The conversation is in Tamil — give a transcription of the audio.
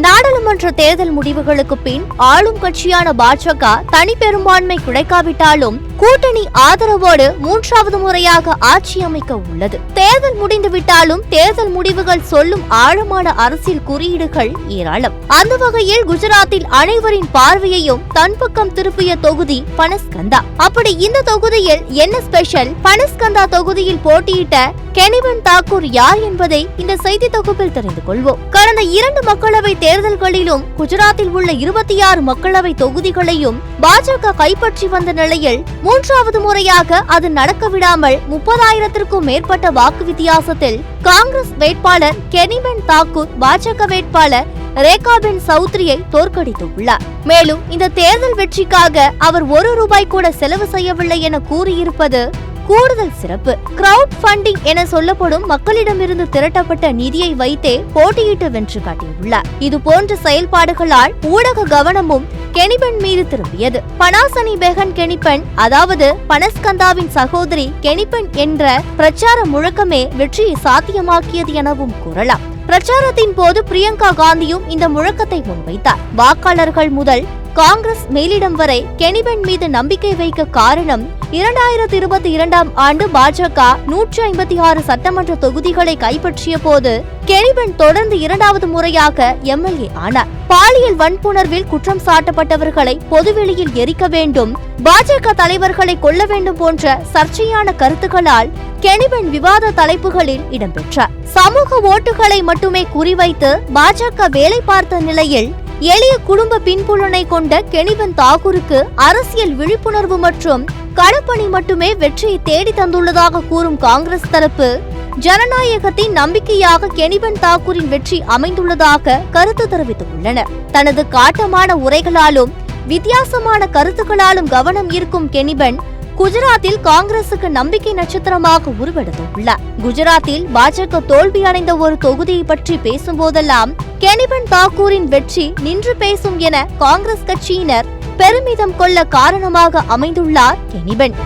நாடாளுமன்ற தேர்தல் முடிவுகளுக்கு பின் ஆளும் கட்சியான பாஜக தனி பெரும்பான்மை கிடைக்காவிட்டாலும் கூட்டணி ஆதரவோடு மூன்றாவது முறையாக ஆட்சி அமைக்க உள்ளது. தேர்தல் முடிந்துவிட்டாலும் தேர்தல் முடிவுகள் சொல்லும் ஆழமான அரசியல் குறியீடுகள் ஏராளம். அந்த வகையில் குஜராத்தில் அனைவரின் பார்வையையும் தன் பக்கம் திருப்பிய தொகுதி பனஸ்கந்தா. அப்படி இந்த தொகுதியில் என்ன ஸ்பெஷல்? பனஸ்கந்தா தொகுதியில் போட்டியிட்ட கெனிபன் தாக்கூர் யார் என்பதை இந்த செய்தி தொகுப்பில் தெரிந்து கொள்வோம். கடந்த 2 மக்களவை தேர்தல்களிலும் குஜராத்தில் உள்ள 26 மக்களவை தொகுதிகளையும் பாஜக கைப்பற்றி வந்த நிலையில் மூன்றாவது முறையாக அது நடக்க விடாமல் 30,000க்கும் மேற்பட்ட வாக்கு வித்தியாசத்தில் காங்கிரஸ் வேட்பாளர் கெனிபன் தாக்கூர் பாஜக வேட்பாளர் ரேகாபென் சௌத்ரியை தோற்கடித்துள்ளார். மேலும் இந்த தேர்தல் வெற்றிக்காக அவர் 1 ரூபாய் கூட செலவு செய்யவில்லை என கூறியிருப்பது கூடுதல் சிறப்பு. கிரவுட் ஃபண்டிங் என சொல்லப்படும் மக்களிடமிருந்து திரட்டப்பட்ட நிதியை வைத்தே போட்டியிட்டு வென்று காட்டியுள்ளார். இது போன்ற செயல்பாடுகளால் ஊடக கவனமும் கெனிபன் மீது திரும்பியது. பனாசனி பெகன் கெனிபன், அதாவது பனஸ்கந்தாவின் சகோதரி கெனிபன் என்ற பிரச்சார முழக்கமே வெற்றியை சாத்தியமாக்கியது எனவும் கூறலாம். பிரச்சாரத்தின் போது பிரியங்கா காந்தியும் இந்த முழக்கத்தை முன்வைத்தார். வாக்காளர்கள் முதல் காங்கிரஸ் மேலிடம் வரை கெனிபன் மீது நம்பிக்கை வைக்க காரணம் 2022ஆம் ஆண்டு பாஜக 156 சட்டமன்ற தொகுதிகளை கைப்பற்றிய போது கெனிபன் தொடர்ந்து 2வது முறையாக எம்எல்ஏ ஆனார். பாலியல் வன்புணர்வில் குற்றம் சாட்டப்பட்டவர்களை பொதுவெளியில் எரிக்க வேண்டும், பாஜக தலைவர்களை கொல்ல வேண்டும் போன்ற சர்ச்சையான கருத்துக்களால் கெனிபன் விவாத தலைப்புகளில் இடம்பெற்றார். சமூக ஓட்டுகளை மட்டுமே குறிவைத்து பாஜக வேலை பார்த்த நிலையில் எளிய குடும்ப பின்புலனை கொண்ட கெனிபன் தாக்கூருக்கு அரசியல் விழிப்புணர்வு மற்றும் களப்பணி மட்டுமே வெற்றியை தேடி தந்துள்ளதாக கூறும் காங்கிரஸ் தரப்பு, ஜனநாயகத்தின் நம்பிக்கையாக கெனிபன் தாக்கூரின் வெற்றி அமைந்துள்ளதாக கருத்து தெரிவித்துள்ளனர். தனது காட்டமான உரைகளாலும் வித்தியாசமான கருத்துக்களாலும் கவனம் ஈர்க்கும் கெனிபன் குஜராத்தில் காங்கிரசுக்கு நம்பிக்கை நட்சத்திரமாக உருவெடுத்துள்ளார். குஜராத்தில் பாஜக தோல்வி அடைந்த ஒரு தொகுதியை பற்றி பேசும்போதெல்லாம் கெனிபன் தாக்கூரின் வெற்றி நின்று பேசும் என காங்கிரஸ் கட்சியினர் பெருமிதம் கொள்ள காரணமாக அமைந்துள்ளார் கெனிபன்.